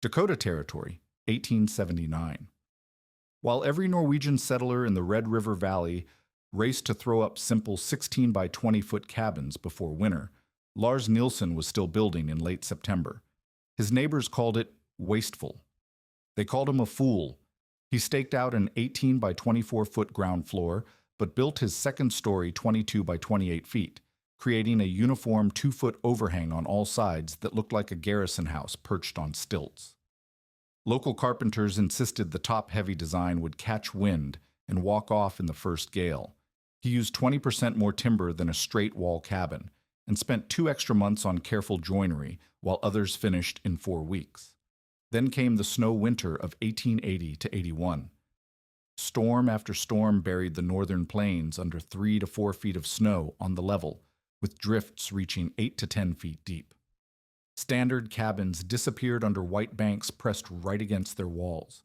Dakota Territory, 1879. While every Norwegian settler in the Red River Valley raced to throw up simple 16 by 20-foot cabins before winter, Lars Nielsen was still building in late September. His neighbors called it wasteful. They called him a fool. He staked out an 18 by 24-foot ground floor, but built his second story 22 by 28 feet, creating a uniform 2-foot overhang on all sides that looked like a Garrison house perched on stilts. Local carpenters insisted the top-heavy design would catch wind and walk off in the first gale. He used 20% more timber than a straight-wall cabin, and spent 2 extra months on careful joinery, while others finished in 4 weeks. Then came the snow winter of 1880 to 81. Storm after storm buried the northern plains under 3 to 4 feet of snow on the level, with drifts reaching 8 to 10 feet deep. Standard cabins disappeared under white banks pressed right against their walls.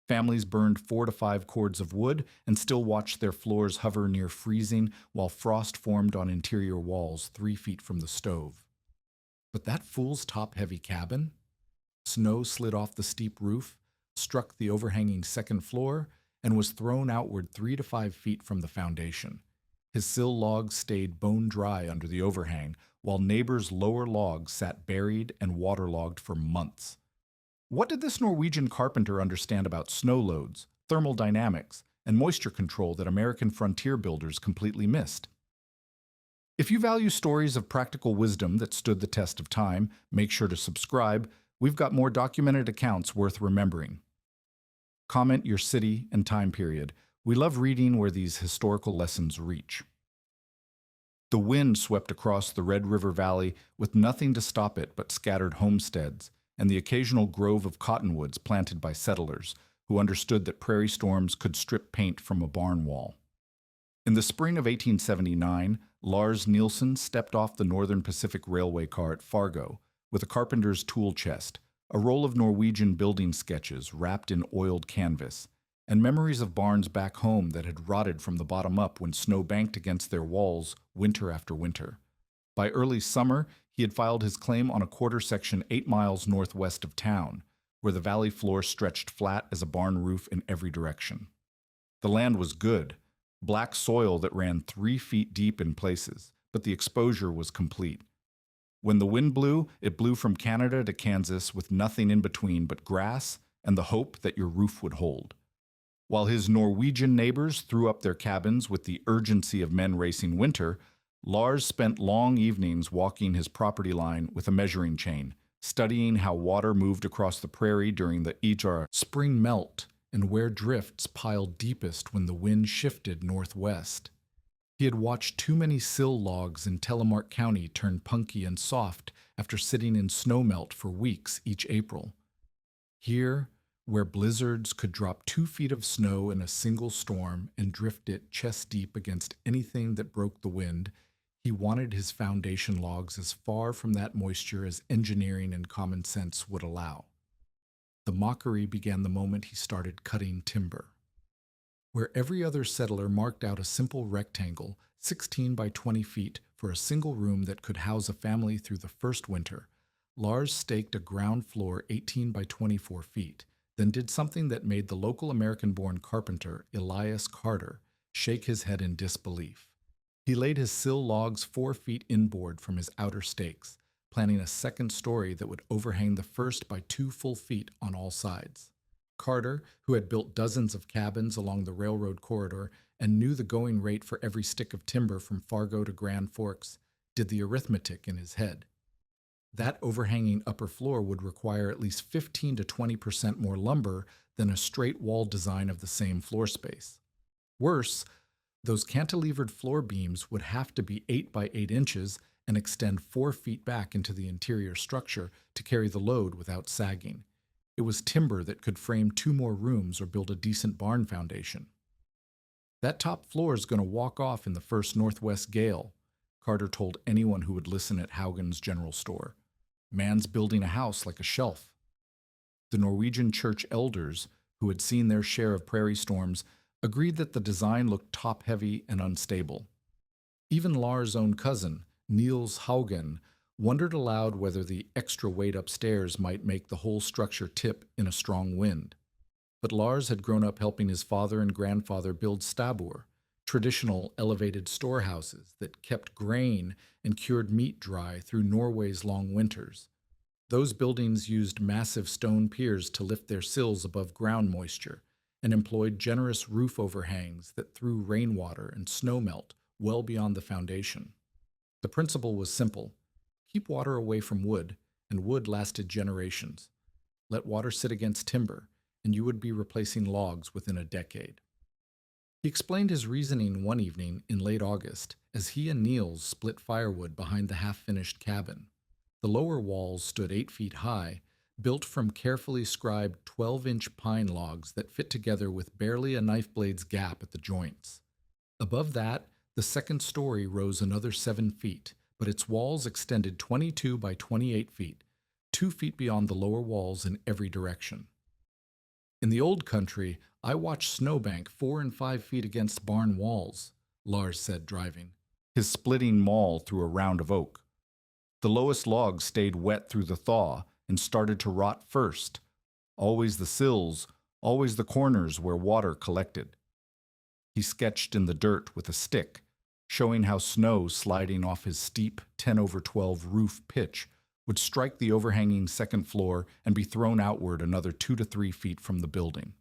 Families burned 4 to 5 cords of wood and still watched their floors hover near freezing while frost formed on interior walls 3 feet from the stove. But that fool's top-heavy cabin? Snow slid off the steep roof, struck the overhanging second floor, and was thrown outward 3 to 5 feet from the foundation. His sill logs stayed bone dry under the overhang, while neighbors' lower logs sat buried and waterlogged for months. What did this Norwegian carpenter understand about snow loads, thermal dynamics, and moisture control that American frontier builders completely missed? If you value stories of practical wisdom that stood the test of time, make sure to subscribe. We've got more documented accounts worth remembering. Comment your city and time period. We love reading where these historical lessons reach. The wind swept across the Red River Valley with nothing to stop it but scattered homesteads and the occasional grove of cottonwoods planted by settlers who understood that prairie storms could strip paint from a barn wall. In the spring of 1879, Lars Nielsen stepped off the Northern Pacific Railway car at Fargo with a carpenter's tool chest, a roll of Norwegian building sketches wrapped in oiled canvas, and memories of barns back home that had rotted from the bottom up when snow banked against their walls winter after winter. By early summer, he had filed his claim on a quarter section 8 miles northwest of town, where the valley floor stretched flat as a barn roof in every direction. The land was good, black soil that ran 3 feet deep in places, but the exposure was complete. When the wind blew, it blew from Canada to Kansas with nothing in between but grass and the hope that your roof would hold. While his Norwegian neighbors threw up their cabins with the urgency of men racing winter, Lars spent long evenings walking his property line with a measuring chain, studying how water moved across the prairie during the spring melt and where drifts piled deepest when the wind shifted northwest. He had watched too many sill logs in Telemark County turn punky and soft after sitting in snowmelt for weeks each April. Here, where blizzards could drop 2 feet of snow in a single storm and drift it chest-deep against anything that broke the wind, he wanted his foundation logs as far from that moisture as engineering and common sense would allow. The mockery began the moment he started cutting timber. Where every other settler marked out a simple rectangle, 16 by 20 feet, for a single room that could house a family through the first winter, Lars staked a ground floor 18 by 24 feet, then did something that made the local American-born carpenter, Elias Carter, shake his head in disbelief. He laid his sill logs 4 feet inboard from his outer stakes, planning a second story that would overhang the first by 2 full feet on all sides. Carter, who had built dozens of cabins along the railroad corridor and knew the going rate for every stick of timber from Fargo to Grand Forks, did the arithmetic in his head. That overhanging upper floor would require at least 15 to 20% more lumber than a straight wall design of the same floor space. Worse, those cantilevered floor beams would have to be 8 by 8 inches and extend 4 feet back into the interior structure to carry the load without sagging. It was timber that could frame 2 more rooms or build a decent barn foundation. That top floor is going to walk off in the first northwest gale, Carter told anyone who would listen at Haugen's General Store. Man's building a house like a shelf. The Norwegian church elders, who had seen their share of prairie storms, agreed that the design looked top-heavy and unstable. Even Lars' own cousin, Niels Haugen, wondered aloud whether the extra weight upstairs might make the whole structure tip in a strong wind. But Lars had grown up helping his father and grandfather build stabur, traditional elevated storehouses that kept grain and cured meat dry through Norway's long winters. Those buildings used massive stone piers to lift their sills above ground moisture and employed generous roof overhangs that threw rainwater and snowmelt well beyond the foundation. The principle was simple: keep water away from wood, and wood lasted generations. Let water sit against timber, and you would be replacing logs within a decade. He explained his reasoning one evening in late August as he and Niels split firewood behind the half-finished cabin. The lower walls stood 8 feet high, built from carefully scribed 12-inch pine logs that fit together with barely a knife blade's gap at the joints. Above that, the second story rose another 7 feet, but its walls extended 22 by 28 feet, 2 feet beyond the lower walls in every direction. In the old country, I watched snowbank 4 and 5 feet against barn walls, Lars said, driving, his splitting maul through a round of oak. The lowest logs stayed wet through the thaw and started to rot first. Always the sills, always the corners where water collected. He sketched in the dirt with a stick, showing how snow sliding off his steep 10/12 roof pitch would strike the overhanging second floor and be thrown outward another 2 to 3 feet from the building.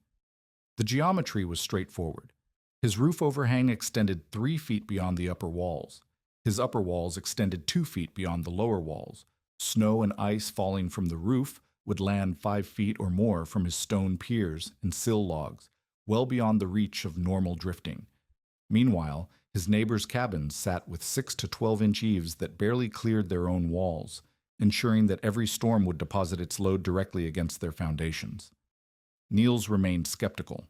The geometry was straightforward. His roof overhang extended 3 feet beyond the upper walls. His upper walls extended 2 feet beyond the lower walls. Snow and ice falling from the roof would land 5 feet or more from his stone piers and sill logs, well beyond the reach of normal drifting. Meanwhile, his neighbors' cabins sat with 6 to 12-inch eaves that barely cleared their own walls, ensuring that every storm would deposit its load directly against their foundations. Niels remained skeptical.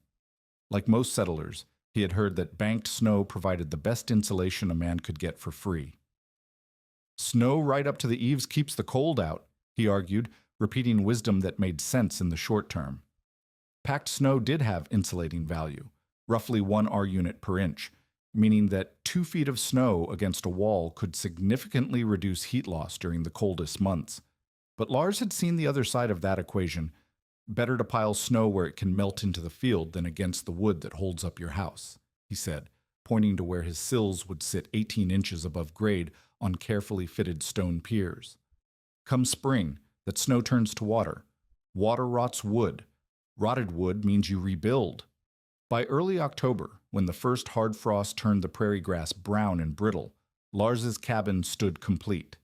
Like most settlers, he had heard that banked snow provided the best insulation a man could get for free. "Snow right up to the eaves keeps the cold out," he argued, repeating wisdom that made sense in the short term. Packed snow did have insulating value, roughly 1 R-unit per inch, meaning that 2 feet of snow against a wall could significantly reduce heat loss during the coldest months. But Lars had seen the other side of that equation. "Better to pile snow where it can melt into the field than against the wood that holds up your house," he said, pointing to where his sills would sit 18 inches above grade on carefully fitted stone piers. "Come spring, that snow turns to water. Water rots wood. Rotted wood means you rebuild." By early October, when the first hard frost turned the prairie grass brown and brittle, Lars's cabin stood complete.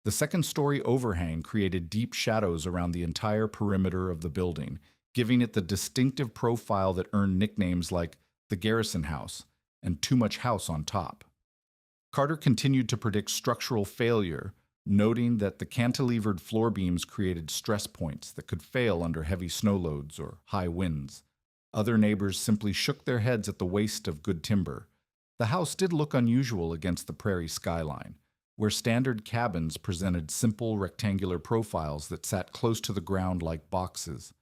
The second-story overhang created deep shadows around the entire perimeter of the building, giving it the distinctive profile that earned nicknames like the Garrison House and Too Much House on top. Carter continued to predict structural failure, noting that the cantilevered floor beams created stress points that could fail under heavy snow loads or high winds. Other neighbors simply shook their heads at the waste of good timber. The house did look unusual against the prairie skyline, where standard cabins presented simple rectangular profiles that sat close to the ground like boxes.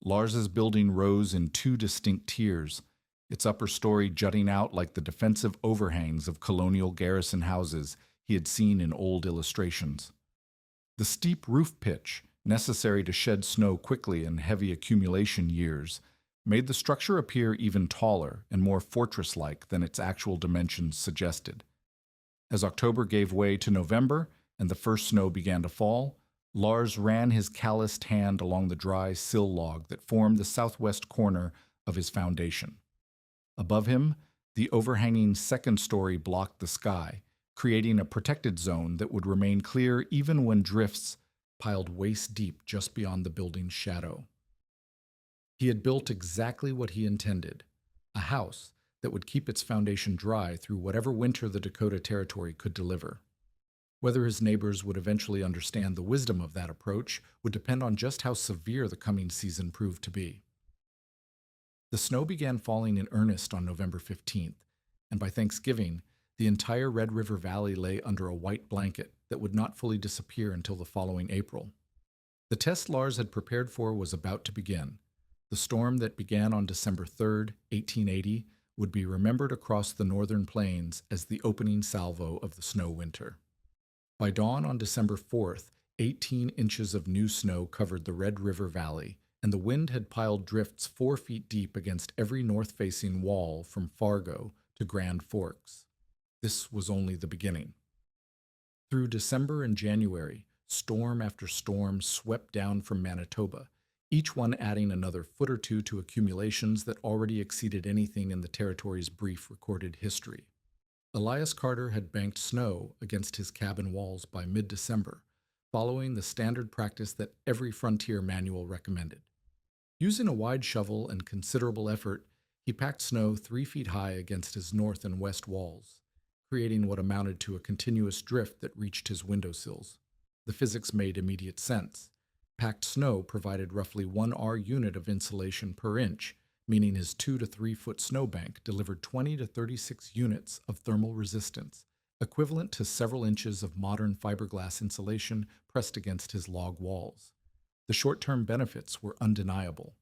Lars's building rose in 2 distinct tiers, its upper story jutting out like the defensive overhangs of colonial garrison houses he had seen in old illustrations. The steep roof pitch, necessary to shed snow quickly in heavy accumulation years, made the structure appear even taller and more fortress-like than its actual dimensions suggested. As October gave way to November and the first snow began to fall, Lars ran his calloused hand along the dry sill log that formed the southwest corner of his foundation. Above him, the overhanging second story blocked the sky, creating a protected zone that would remain clear even when drifts piled waist-deep just beyond the building's shadow. He had built exactly what he intended, a house that would keep its foundation dry through whatever winter the Dakota Territory could deliver. Whether his neighbors would eventually understand the wisdom of that approach would depend on just how severe the coming season proved to be. The snow began falling in earnest on November 15th, and by Thanksgiving, the entire Red River Valley lay under a white blanket that would not fully disappear until the following April. The test Lars had prepared for was about to begin. The storm that began on December 3rd, 1880, would be remembered across the northern plains as the opening salvo of the snow winter. By dawn on December 4th, 18 inches of new snow covered the Red River Valley, and the wind had piled drifts 4 feet deep against every north-facing wall from Fargo to Grand Forks. This was only the beginning. Through December and January, storm after storm swept down from Manitoba, each one adding another foot or two to accumulations that already exceeded anything in the territory's brief recorded history. Elias Carter had banked snow against his cabin walls by mid-December, following the standard practice that every frontier manual recommended. Using a wide shovel and considerable effort, he packed snow 3 feet high against his north and west walls, creating what amounted to a continuous drift that reached his windowsills. The physics made immediate sense. Packed snow provided roughly 1 R unit of insulation per inch, meaning his 2 to 3 foot snowbank delivered 20 to 36 units of thermal resistance, equivalent to several inches of modern fiberglass insulation pressed against his log walls. The short-term benefits were undeniable.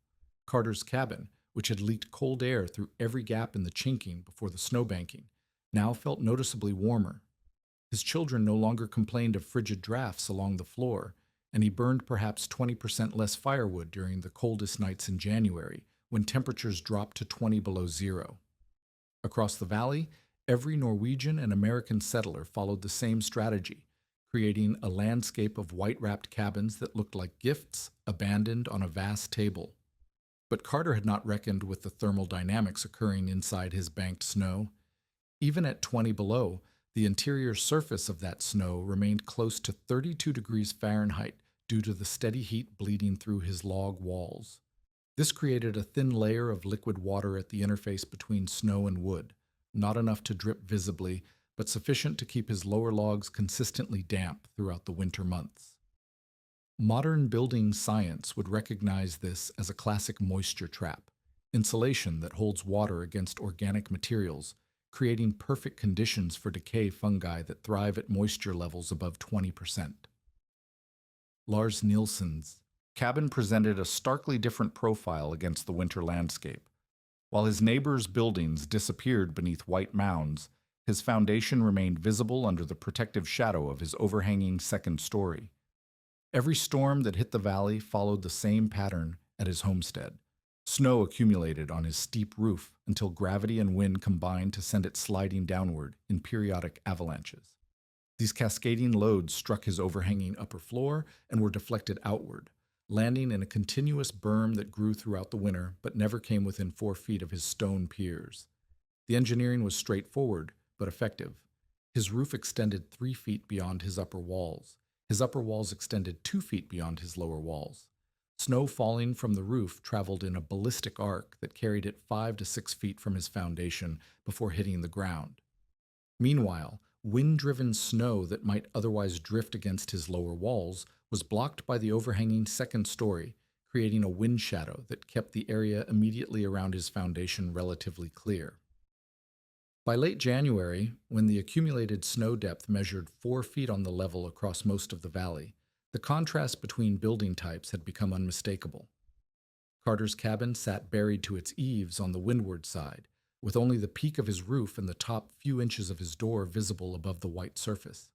Carter's cabin, which had leaked cold air through every gap in the chinking before the snowbanking, now felt noticeably warmer. His children no longer complained of frigid drafts along the floor, and he burned perhaps 20% less firewood during the coldest nights in January, when temperatures dropped to 20 below zero. Across the valley, every Norwegian and American settler followed the same strategy, creating a landscape of white-wrapped cabins that looked like gifts abandoned on a vast table. But Carter had not reckoned with the thermal dynamics occurring inside his banked snow. Even at 20 below, the interior surface of that snow remained close to 32 degrees Fahrenheit due to the steady heat bleeding through his log walls. This created a thin layer of liquid water at the interface between snow and wood, not enough to drip visibly, but sufficient to keep his lower logs consistently damp throughout the winter months. Modern building science would recognize this as a classic moisture trap, insulation that holds water against organic materials, creating perfect conditions for decay fungi that thrive at moisture levels above 20%. Lars Nielsen's cabin presented a starkly different profile against the winter landscape. While his neighbors' buildings disappeared beneath white mounds, his foundation remained visible under the protective shadow of his overhanging second story. Every storm that hit the valley followed the same pattern at his homestead. Snow accumulated on his steep roof until gravity and wind combined to send it sliding downward in periodic avalanches. These cascading loads struck his overhanging upper floor and were deflected outward, landing in a continuous berm that grew throughout the winter but never came within 4 feet of his stone piers. The engineering was straightforward but effective. His roof extended 3 feet beyond his upper walls. His upper walls extended 2 feet beyond his lower walls. Snow falling from the roof traveled in a ballistic arc that carried it 5 to 6 feet from his foundation before hitting the ground. Meanwhile, wind-driven snow that might otherwise drift against his lower walls was blocked by the overhanging second story, creating a wind shadow that kept the area immediately around his foundation relatively clear. By late January, when the accumulated snow depth measured 4 feet on the level across most of the valley, the contrast between building types had become unmistakable. Carter's cabin sat buried to its eaves on the windward side, with only the peak of his roof and the top few inches of his door visible above the white surface.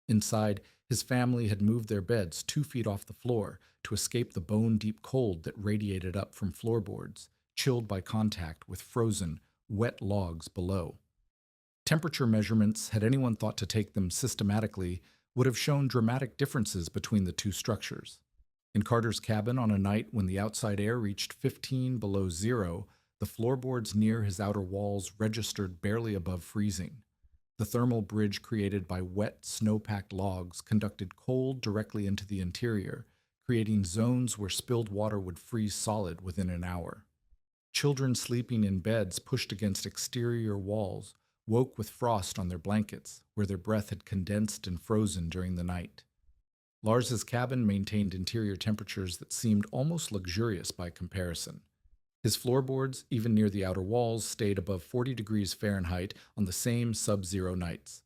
Inside, his family had moved their beds 2 feet off the floor to escape the bone-deep cold that radiated up from floorboards, chilled by contact with frozen, wet logs below. Temperature measurements, had anyone thought to take them systematically, would have shown dramatic differences between the two structures. In Carter's cabin, on a night when the outside air reached 15 below zero, the floorboards near his outer walls registered barely above freezing. The thermal bridge created by wet, snow-packed logs conducted cold directly into the interior, creating zones where spilled water would freeze solid within an hour. Children sleeping in beds pushed against exterior walls woke with frost on their blankets, where their breath had condensed and frozen during the night. Lars's cabin maintained interior temperatures that seemed almost luxurious by comparison. His floorboards, even near the outer walls, stayed above 40 degrees Fahrenheit on the same sub-zero nights.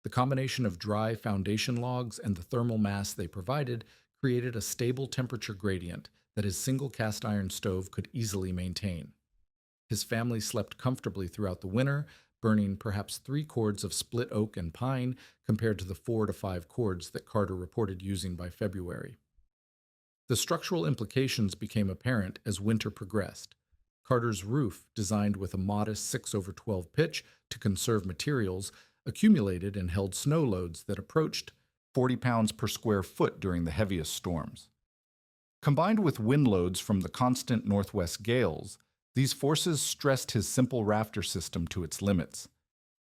The combination of dry foundation logs and the thermal mass they provided created a stable temperature gradient that his single cast iron stove could easily maintain. His family slept comfortably throughout the winter, burning perhaps 3 cords of split oak and pine compared to the 4 to 5 cords that Carter reported using by February. The structural implications became apparent as winter progressed. Carter's roof, designed with a modest 6/12 pitch to conserve materials, accumulated and held snow loads that approached 40 pounds per square foot during the heaviest storms. Combined with wind loads from the constant northwest gales, these forces stressed his simple rafter system to its limits.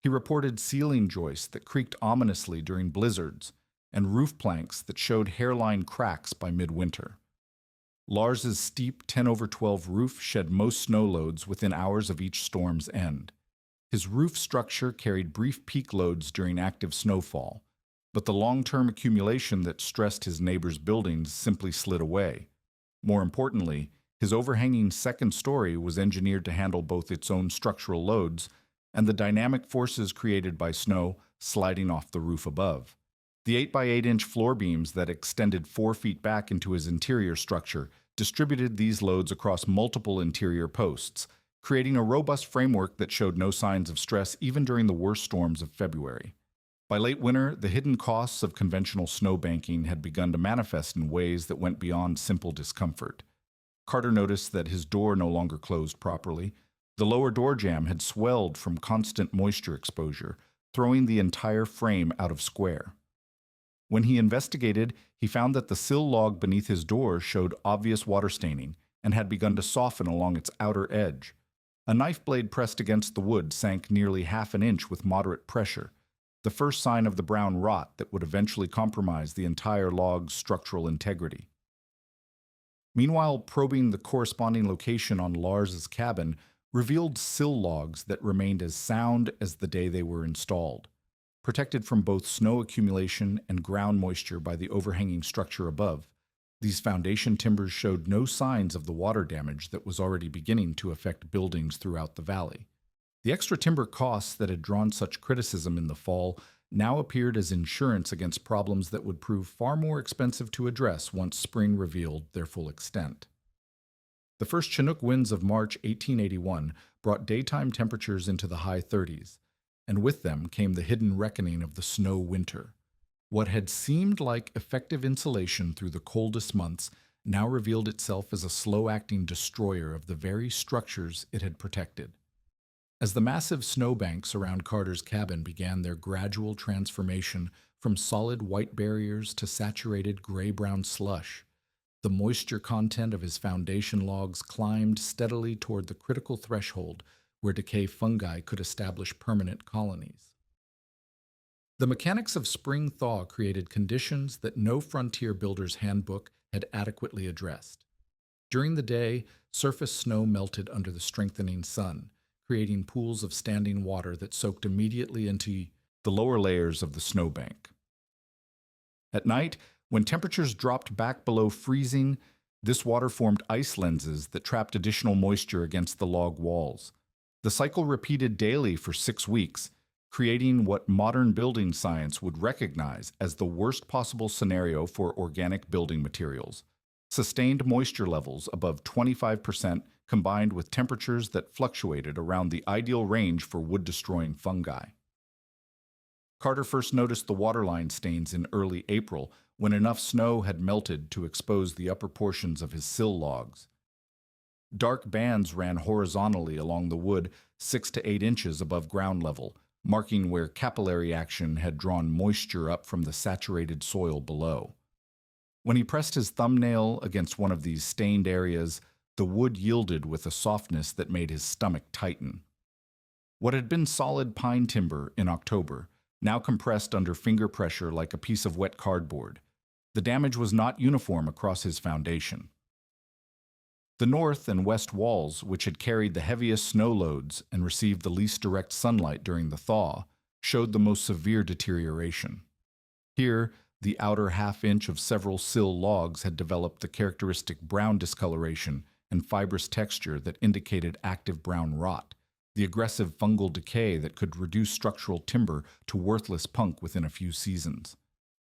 He reported ceiling joists that creaked ominously during blizzards, and roof planks that showed hairline cracks by midwinter. Lars's steep 10/12 roof shed most snow loads within hours of each storm's end. His roof structure carried brief peak loads during active snowfall, but the long-term accumulation that stressed his neighbors' buildings simply slid away. More importantly, his overhanging second story was engineered to handle both its own structural loads and the dynamic forces created by snow sliding off the roof above. The 8x8-inch floor beams that extended 4 feet back into his interior structure distributed these loads across multiple interior posts, creating a robust framework that showed no signs of stress even during the worst storms of February. By late winter, the hidden costs of conventional snow banking had begun to manifest in ways that went beyond simple discomfort. Carter noticed that his door no longer closed properly. The lower door jamb had swelled from constant moisture exposure, throwing the entire frame out of square. When he investigated, he found that the sill log beneath his door showed obvious water staining and had begun to soften along its outer edge. A knife blade pressed against the wood sank nearly half an inch with moderate pressure, the first sign of the brown rot that would eventually compromise the entire log's structural integrity. Meanwhile, probing the corresponding location on Lars's cabin revealed sill logs that remained as sound as the day they were installed. Protected from both snow accumulation and ground moisture by the overhanging structure above, these foundation timbers showed no signs of the water damage that was already beginning to affect buildings throughout the valley. The extra timber costs that had drawn such criticism in the fall now appeared as insurance against problems that would prove far more expensive to address once spring revealed their full extent. The first Chinook winds of March 1881 brought daytime temperatures into the high 30s, and with them came the hidden reckoning of the snow winter. What had seemed like effective insulation through the coldest months now revealed itself as a slow-acting destroyer of the very structures it had protected. As the massive snowbanks around Carter's cabin began their gradual transformation from solid white barriers to saturated gray-brown slush, the moisture content of his foundation logs climbed steadily toward the critical threshold where decay fungi could establish permanent colonies. The mechanics of spring thaw created conditions that no frontier builder's handbook had adequately addressed. During the day, surface snow melted under the strengthening sun, creating pools of standing water that soaked immediately into the lower layers of the snowbank. At night, when temperatures dropped back below freezing, this water formed ice lenses that trapped additional moisture against the log walls. The cycle repeated daily for 6 weeks, creating what modern building science would recognize as the worst possible scenario for organic building materials: sustained moisture levels above 25% combined with temperatures that fluctuated around the ideal range for wood-destroying fungi. Carter first noticed the waterline stains in early April when enough snow had melted to expose the upper portions of his sill logs. Dark bands ran horizontally along the wood 6 to 8 inches above ground level, marking where capillary action had drawn moisture up from the saturated soil below. When he pressed his thumbnail against one of these stained areas, the wood yielded with a softness that made his stomach tighten. What had been solid pine timber in October now compressed under finger pressure like a piece of wet cardboard. The damage was not uniform across his foundation. The north and west walls, which had carried the heaviest snow loads and received the least direct sunlight during the thaw, showed the most severe deterioration. Here, the outer half-inch of several sill logs had developed the characteristic brown discoloration and fibrous texture that indicated active brown rot, the aggressive fungal decay that could reduce structural timber to worthless punk within a few seasons.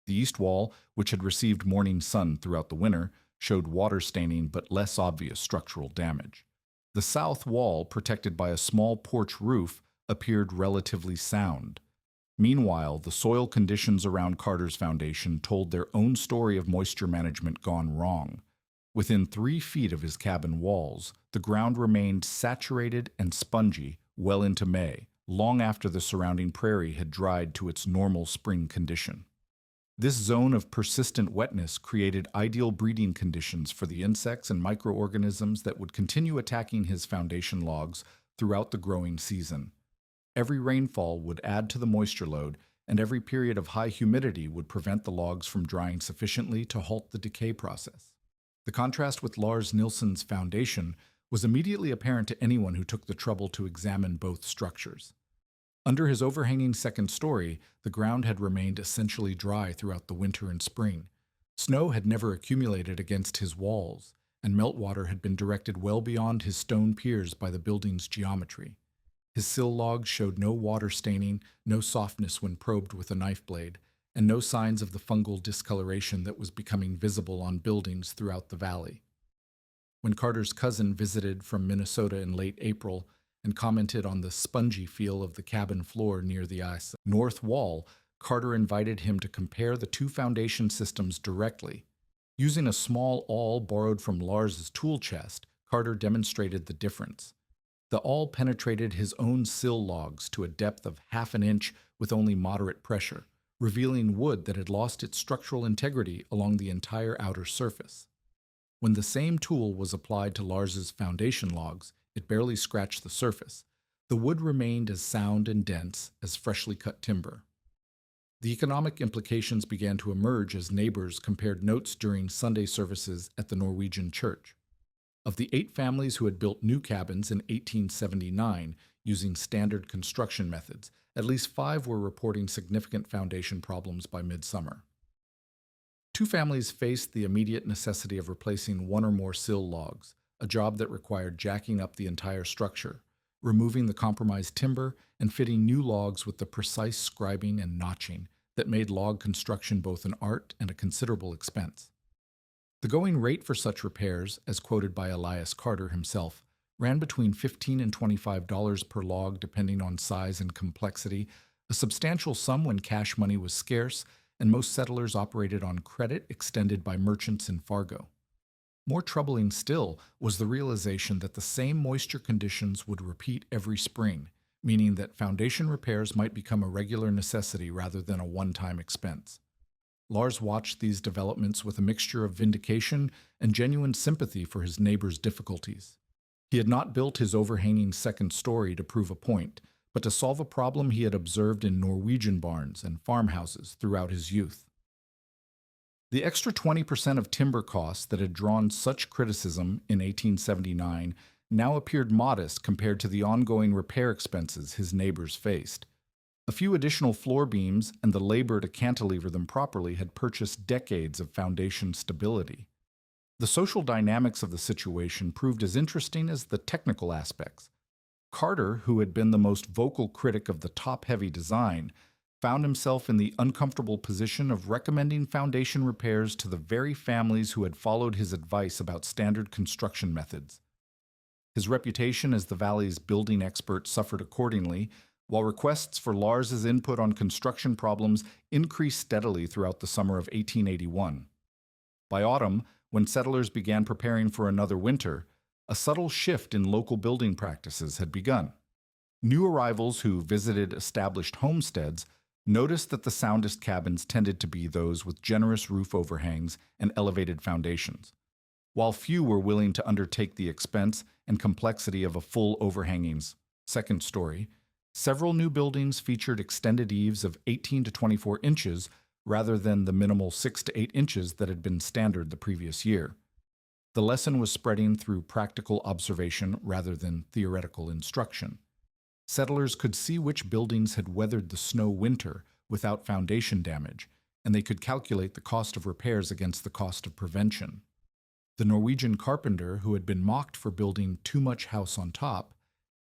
The east wall, which had received morning sun throughout the winter, showed water staining but less obvious structural damage. The south wall, protected by a small porch roof, appeared relatively sound. Meanwhile, the soil conditions around Carter's foundation told their own story of moisture management gone wrong. Within 3 feet of his cabin walls, the ground remained saturated and spongy well into May, long after the surrounding prairie had dried to its normal spring condition. This zone of persistent wetness created ideal breeding conditions for the insects and microorganisms that would continue attacking his foundation logs throughout the growing season. Every rainfall would add to the moisture load, and every period of high humidity would prevent the logs from drying sufficiently to halt the decay process. The contrast with Lars Nilsson's foundation was immediately apparent to anyone who took the trouble to examine both structures. Under his overhanging second story, the ground had remained essentially dry throughout the winter and spring. Snow had never accumulated against his walls, and meltwater had been directed well beyond his stone piers by the building's geometry. His sill logs showed no water staining, no softness when probed with a knife blade, and no signs of the fungal discoloration that was becoming visible on buildings throughout the valley. When Carter's cousin visited from Minnesota in late April and commented on the spongy feel of the cabin floor near the north wall, Carter invited him to compare the 2 foundation systems directly. Using a small awl borrowed from Lars's tool chest, Carter demonstrated the difference. The awl penetrated his own sill logs to a depth of half an inch with only moderate pressure, revealing wood that had lost its structural integrity along the entire outer surface. When the same tool was applied to Lars's foundation logs, it barely scratched the surface. The wood remained as sound and dense as freshly cut timber. The economic implications began to emerge as neighbors compared notes during Sunday services at the Norwegian church. Of the 8 families who had built new cabins in 1879 using standard construction methods, at least 5 were reporting significant foundation problems by midsummer. 2 families faced the immediate necessity of replacing 1 or more sill logs, a job that required jacking up the entire structure, removing the compromised timber, and fitting new logs with the precise scribing and notching that made log construction both an art and a considerable expense. The going rate for such repairs, as quoted by Elias Carter himself, ran between $15 and $25 per log depending on size and complexity, a substantial sum when cash money was scarce, and most settlers operated on credit extended by merchants in Fargo. More troubling still was the realization that the same moisture conditions would repeat every spring, meaning that foundation repairs might become a regular necessity rather than a one-time expense. Lars watched these developments with a mixture of vindication and genuine sympathy for his neighbor's difficulties. He had not built his overhanging second story to prove a point, but to solve a problem he had observed in Norwegian barns and farmhouses throughout his youth. The extra 20% of timber costs that had drawn such criticism in 1879 now appeared modest compared to the ongoing repair expenses his neighbors faced. A few additional floor beams and the labor to cantilever them properly had purchased decades of foundation stability. The social dynamics of the situation proved as interesting as the technical aspects. Carter, who had been the most vocal critic of the top-heavy design, found himself in the uncomfortable position of recommending foundation repairs to the very families who had followed his advice about standard construction methods. His reputation as the valley's building expert suffered accordingly, while requests for Lars's input on construction problems increased steadily throughout the summer of 1881. By autumn, when settlers began preparing for another winter, a subtle shift in local building practices had begun. New arrivals who visited established homesteads noticed that the soundest cabins tended to be those with generous roof overhangs and elevated foundations, while few were willing to undertake the expense and complexity of a full overhanging second story. Several new buildings featured extended eaves of 18 to 24 inches rather than the minimal 6 to 8 inches that had been standard the previous year. The lesson was spreading through practical observation rather than theoretical instruction. Settlers could see which buildings had weathered the snow winter without foundation damage, and they could calculate the cost of repairs against the cost of prevention. The Norwegian carpenter, who had been mocked for building too much house on top,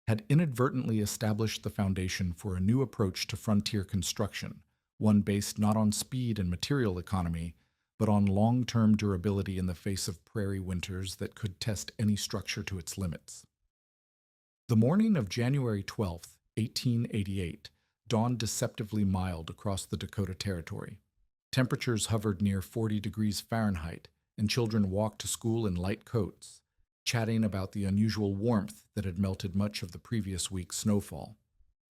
had inadvertently established the foundation for a new approach to frontier construction, one based not on speed and material economy, but on long-term durability in the face of prairie winters that could test any structure to its limits. The morning of January 12, 1888, dawned deceptively mild across the Dakota Territory. Temperatures hovered near 40 degrees Fahrenheit, and children walked to school in light coats, chatting about the unusual warmth that had melted much of the previous week's snowfall.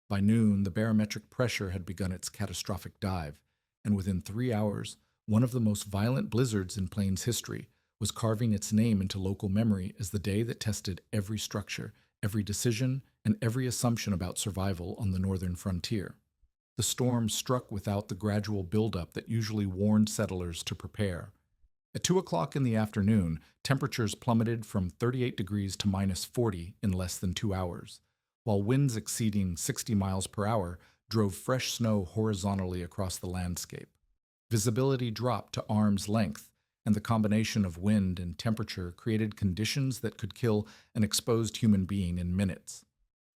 By noon, the barometric pressure had begun its catastrophic dive, and within 3 hours, one of the most violent blizzards in Plains history was carving its name into local memory as the day that tested every structure, every decision, and every assumption about survival on the northern frontier. The storm struck without the gradual buildup that usually warned settlers to prepare. At 2 o'clock in the afternoon, temperatures plummeted from 38 degrees to -40 in less than 2 hours, while winds exceeding 60 miles per hour drove fresh snow horizontally across the landscape. Visibility dropped to arm's length, and the combination of wind and temperature created conditions that could kill an exposed human being in minutes.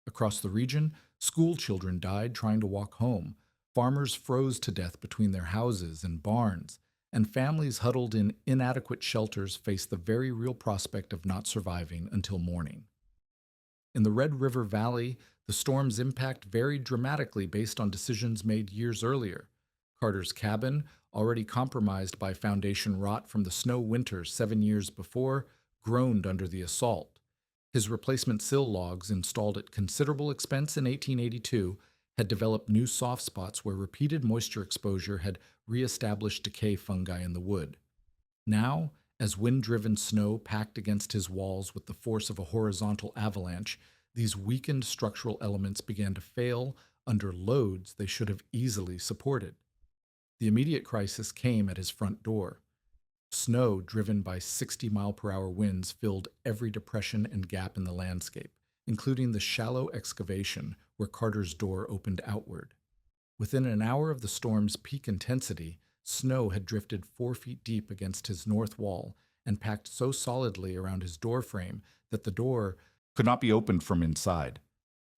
Across the region, school children died trying to walk home, farmers froze to death between their houses and barns, and families huddled in inadequate shelters faced the very real prospect of not surviving until morning. In the Red River Valley, the storm's impact varied dramatically based on decisions made years earlier. Carter's cabin, already compromised by foundation rot from the snow winter 7 years before, groaned under the assault. His replacement sill logs, installed at considerable expense in 1882, had developed new soft spots where repeated moisture exposure had re-established decay fungi in the wood. Now, as wind-driven snow packed against his walls with the force of a horizontal avalanche, these weakened structural elements began to fail under loads they should have easily supported. The immediate crisis came at his front door. Snow driven by 60-mile-per-hour winds filled every depression and gap in the landscape, including the shallow excavation where Carter's door opened outward. Within an hour of the storm's peak intensity, snow had drifted 4 feet deep against his north wall and packed so solidly around his door frame that the door could not be opened from inside.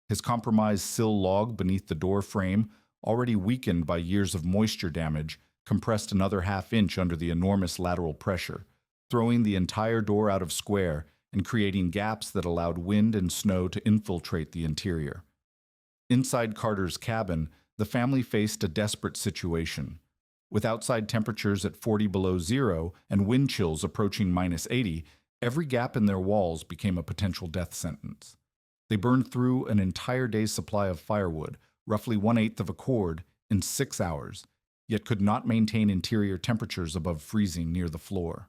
His compromised sill log beneath the door frame, already weakened by years of moisture damage, compressed another half-inch under the enormous lateral pressure, throwing the entire door out of square and creating gaps that allowed wind and snow to infiltrate the interior. Inside Carter's cabin, the family faced a desperate situation. With outside temperatures at 40 below zero and wind chills approaching -80, every gap in their walls became a potential death sentence. They burned through an entire day's supply of firewood, roughly 1/8 of a cord, in 6 hours, yet could not maintain interior temperatures above freezing near the floor.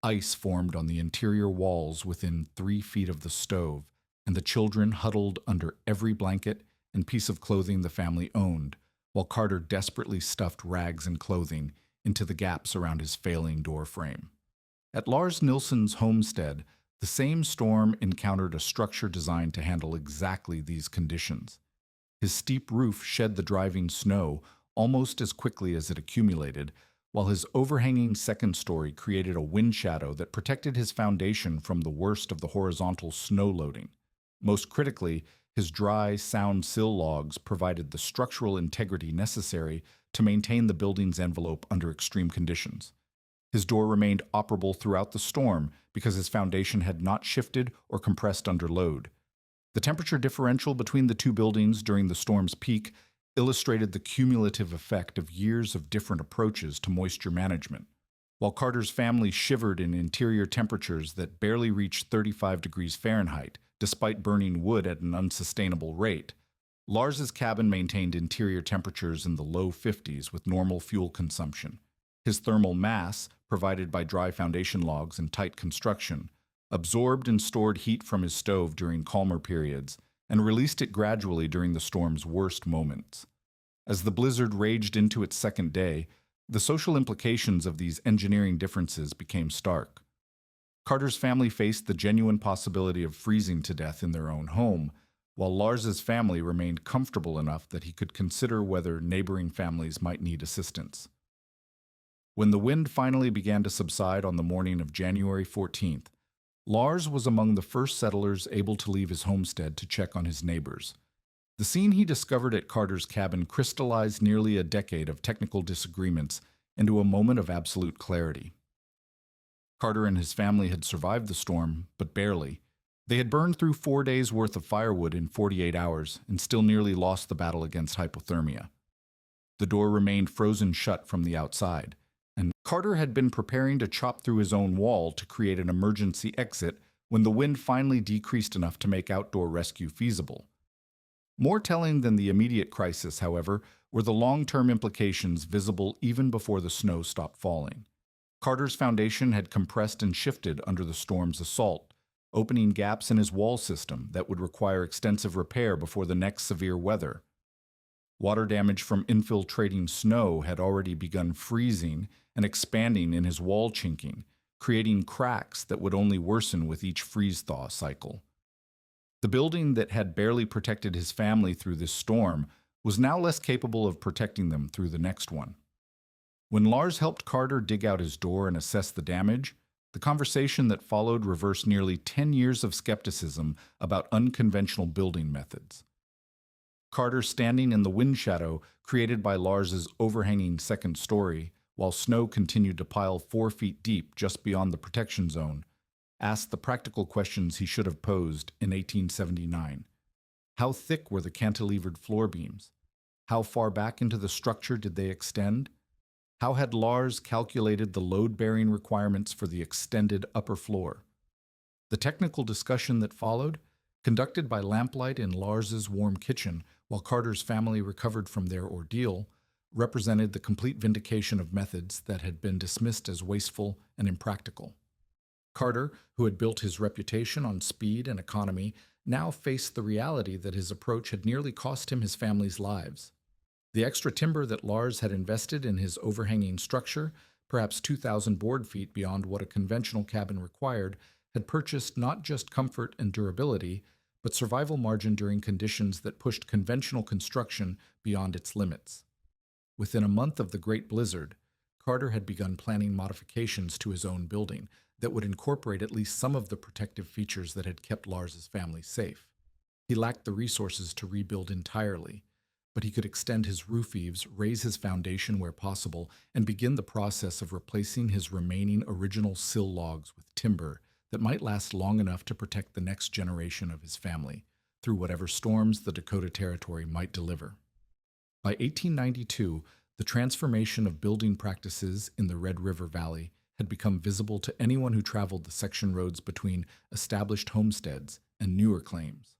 Ice formed on the interior walls within 3 feet of the stove, and the children huddled under every blanket and piece of clothing the family owned, while Carter desperately stuffed rags and clothing into the gaps around his failing door frame. At Lars Nilsson's homestead, the same storm encountered a structure designed to handle exactly these conditions. His steep roof shed the driving snow almost as quickly as it accumulated, while his overhanging second story created a wind shadow that protected his foundation from the worst of the horizontal snow loading. Most critically, his dry, sound sill logs provided the structural integrity necessary to maintain the building's envelope under extreme conditions. His door remained operable throughout the storm because his foundation had not shifted or compressed under load. The temperature differential between the two buildings during the storm's peak illustrated the cumulative effect of years of different approaches to moisture management. While Carter's family shivered in interior temperatures that barely reached 35 degrees Fahrenheit, despite burning wood at an unsustainable rate, Lars's cabin maintained interior temperatures in the low 50s with normal fuel consumption. His thermal mass, provided by dry foundation logs and tight construction, absorbed and stored heat from his stove during calmer periods, and released it gradually during the storm's worst moments. As the blizzard raged into its second day, the social implications of these engineering differences became stark. Carter's family faced the genuine possibility of freezing to death in their own home, while Lars's family remained comfortable enough that he could consider whether neighboring families might need assistance. When the wind finally began to subside on the morning of January 14th, Lars was among the first settlers able to leave his homestead to check on his neighbors. The scene he discovered at Carter's cabin crystallized nearly a decade of technical disagreements into a moment of absolute clarity. Carter and his family had survived the storm, but barely. They had burned through 4 days' worth of firewood in 48 hours and still nearly lost the battle against hypothermia. The door remained frozen shut from the outside, and Carter had been preparing to chop through his own wall to create an emergency exit when the wind finally decreased enough to make outdoor rescue feasible. More telling than the immediate crisis, however, were the long-term implications visible even before the snow stopped falling. Carter's foundation had compressed and shifted under the storm's assault, opening gaps in his wall system that would require extensive repair before the next severe weather. Water damage from infiltrating snow had already begun freezing and expanding in his wall chinking, creating cracks that would only worsen with each freeze-thaw cycle. The building that had barely protected his family through this storm was now less capable of protecting them through the next one. When Lars helped Carter dig out his door and assess the damage, the conversation that followed reversed nearly 10 years of skepticism about unconventional building methods. Carter, standing in the wind shadow created by Lars's overhanging second story, while snow continued to pile 4 feet deep just beyond the protection zone, asked the practical questions he should have posed in 1879. How thick were the cantilevered floor beams? How far back into the structure did they extend? How had Lars calculated the load-bearing requirements for the extended upper floor? The technical discussion that followed, conducted by lamplight in Lars's warm kitchen while Carter's family recovered from their ordeal, represented the complete vindication of methods that had been dismissed as wasteful and impractical. Carter, who had built his reputation on speed and economy, now faced the reality that his approach had nearly cost him his family's lives. The extra timber that Lars had invested in his overhanging structure, perhaps 2,000 board feet beyond what a conventional cabin required, had purchased not just comfort and durability, but survival margin during conditions that pushed conventional construction beyond its limits. Within a month of the Great Blizzard, Carter had begun planning modifications to his own building that would incorporate at least some of the protective features that had kept Lars's family safe. He lacked the resources to rebuild entirely, but he could extend his roof eaves, raise his foundation where possible, and begin the process of replacing his remaining original sill logs with timber that might last long enough to protect the next generation of his family through whatever storms the Dakota Territory might deliver. By 1892, the transformation of building practices in the Red River Valley had become visible to anyone who traveled the section roads between established homesteads and newer claims.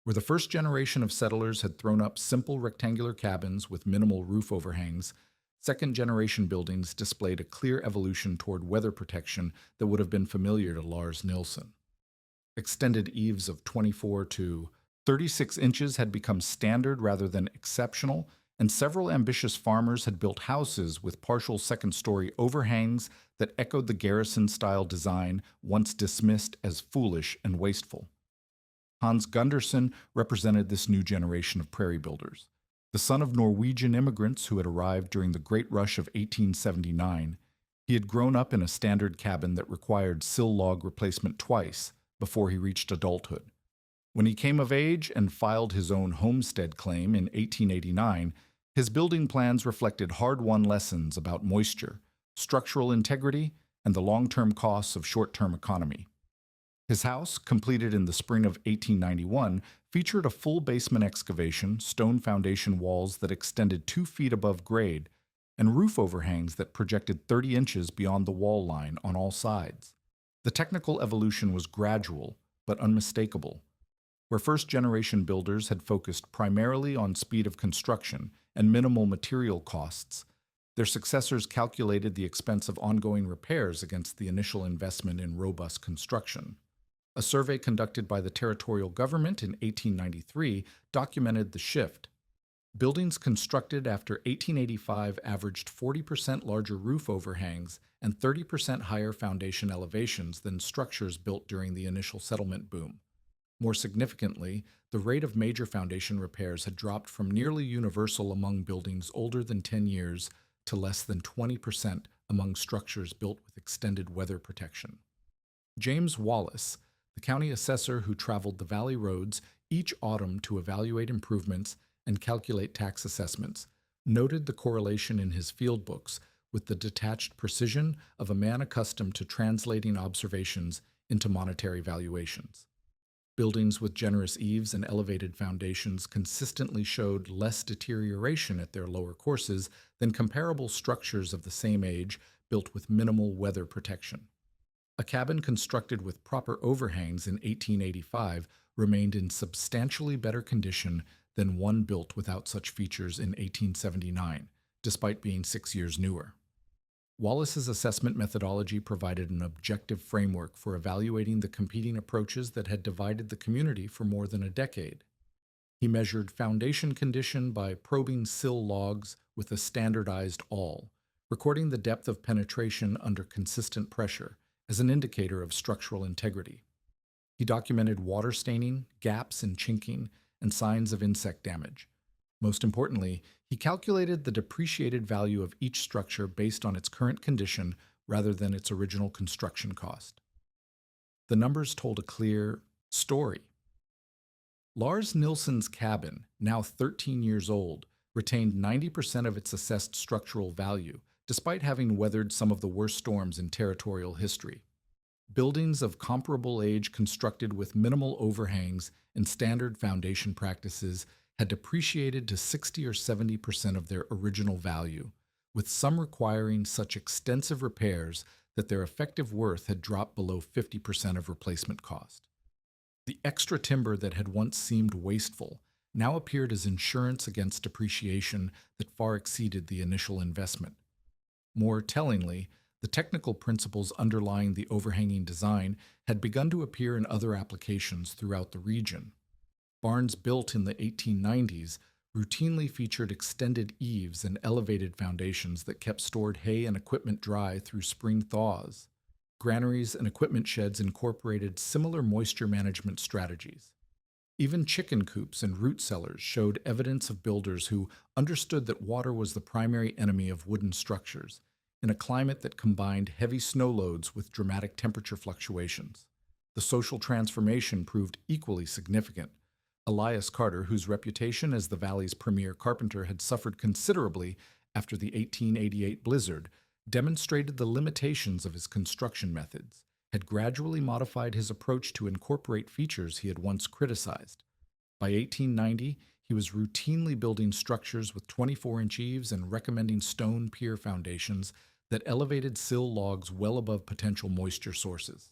Where the first generation of settlers had thrown up simple rectangular cabins with minimal roof overhangs, second-generation buildings displayed a clear evolution toward weather protection that would have been familiar to Lars Nilsson. Extended eaves of 24 to 36 inches had become standard rather than exceptional, and several ambitious farmers had built houses with partial second-story overhangs that echoed the Garrison-style design once dismissed as foolish and wasteful. Hans Gunderson represented this new generation of prairie builders. The son of Norwegian immigrants who had arrived during the Great Rush of 1879, he had grown up in a standard cabin that required sill log replacement twice before he reached adulthood. When he came of age and filed his own homestead claim in 1889, his building plans reflected hard-won lessons about moisture, structural integrity, and the long-term costs of short-term economy. His house, completed in the spring of 1891, featured a full basement excavation, stone foundation walls that extended 2 feet above grade, and roof overhangs that projected 30 inches beyond the wall line on all sides. The technical evolution was gradual, but unmistakable. Where first-generation builders had focused primarily on speed of construction and minimal material costs, their successors calculated the expense of ongoing repairs against the initial investment in robust construction. A survey conducted by the territorial government in 1893 documented the shift. Buildings constructed after 1885 averaged 40% larger roof overhangs and 30% higher foundation elevations than structures built during the initial settlement boom. More significantly, the rate of major foundation repairs had dropped from nearly universal among buildings older than 10 years to less than 20% among structures built with extended weather protection. James Wallace, the county assessor who traveled the valley roads each autumn to evaluate improvements and calculate tax assessments, noted the correlation in his field books with the detached precision of a man accustomed to translating observations into monetary valuations. Buildings with generous eaves and elevated foundations consistently showed less deterioration at their lower courses than comparable structures of the same age built with minimal weather protection. A cabin constructed with proper overhangs in 1885 remained in substantially better condition than one built without such features in 1879, despite being 6 years newer. Wallace's assessment methodology provided an objective framework for evaluating the competing approaches that had divided the community for more than a decade. He measured foundation condition by probing sill logs with a standardized awl, recording the depth of penetration under consistent pressure as an indicator of structural integrity. He documented water staining, gaps and chinking, and signs of insect damage. Most importantly, he calculated the depreciated value of each structure based on its current condition rather than its original construction cost. The numbers told a clear story. Lars Nilsson's cabin, now 13 years old, retained 90% of its assessed structural value, despite having weathered some of the worst storms in territorial history. Buildings of comparable age constructed with minimal overhangs and standard foundation practices had depreciated to 60 or 70% of their original value, with some requiring such extensive repairs that their effective worth had dropped below 50% of replacement cost. The extra timber that had once seemed wasteful now appeared as insurance against depreciation that far exceeded the initial investment. More tellingly, the technical principles underlying the overhanging design had begun to appear in other applications throughout the region. Barns built in the 1890s routinely featured extended eaves and elevated foundations that kept stored hay and equipment dry through spring thaws. Granaries and equipment sheds incorporated similar moisture management strategies. Even chicken coops and root cellars showed evidence of builders who understood that water was the primary enemy of wooden structures, in a climate that combined heavy snow loads with dramatic temperature fluctuations. The social transformation proved equally significant. Elias Carter, whose reputation as the valley's premier carpenter had suffered considerably after the 1888 blizzard, demonstrated the limitations of his construction methods, had gradually modified his approach to incorporate features he had once criticized. By 1890, he was routinely building structures with 24-inch eaves and recommending stone pier foundations that elevated sill logs well above potential moisture sources.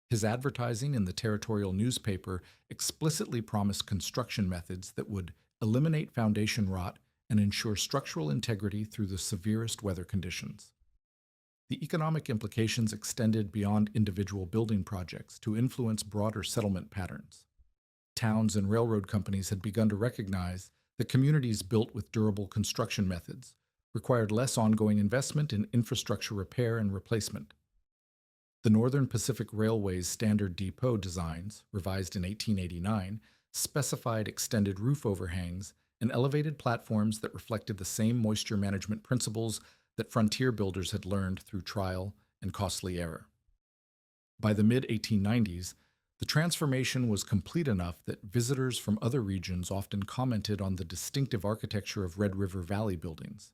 His advertising in the territorial newspaper explicitly promised construction methods that would eliminate foundation rot and ensure structural integrity through the severest weather conditions. The economic implications extended beyond individual building projects to influence broader settlement patterns. Towns and railroad companies had begun to recognize that communities built with durable construction methods required less ongoing investment in infrastructure repair and replacement. The Northern Pacific Railway's standard depot designs, revised in 1889, specified extended roof overhangs and elevated platforms that reflected the same moisture management principles that frontier builders had learned through trial and costly error. By the mid-1890s, the transformation was complete enough that visitors from other regions often commented on the distinctive architecture of Red River Valley buildings.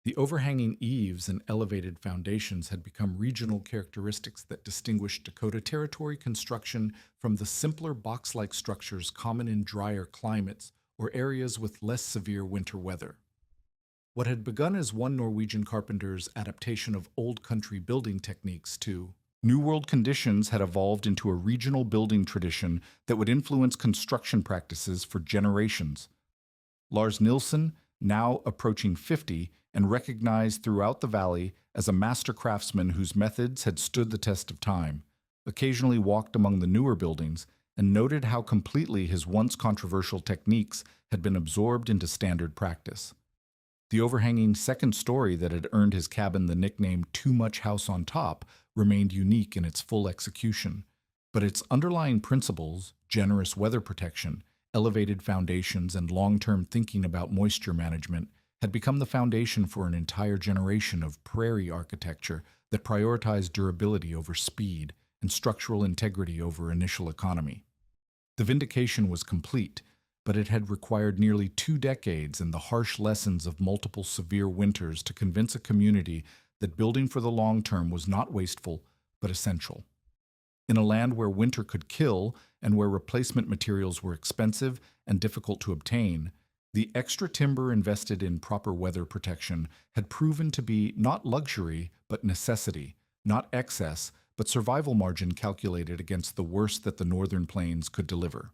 The overhanging eaves and elevated foundations had become regional characteristics that distinguished Dakota Territory construction from the simpler box-like structures common in drier climates or areas with less severe winter weather. What had begun as one Norwegian carpenter's adaptation of old country building techniques to New World conditions had evolved into a regional building tradition that would influence construction practices for generations. Lars Nilsson, now approaching 50, and recognized throughout the valley as a master craftsman whose methods had stood the test of time, occasionally walked among the newer buildings and noted how completely his once controversial techniques had been absorbed into standard practice. The overhanging second story that had earned his cabin the nickname Too Much House on Top remained unique in its full execution, but its underlying principles, generous weather protection, elevated foundations, and long-term thinking about moisture management, had become the foundation for an entire generation of prairie architecture that prioritized durability over speed and structural integrity over initial economy. The vindication was complete, but it had required nearly 2 decades and the harsh lessons of multiple severe winters to convince a community that building for the long term was not wasteful, but essential. In a land where winter could kill and where replacement materials were expensive and difficult to obtain, the extra timber invested in proper weather protection had proven to be not luxury, but necessity, not excess, but survival margin calculated against the worst that the northern plains could deliver.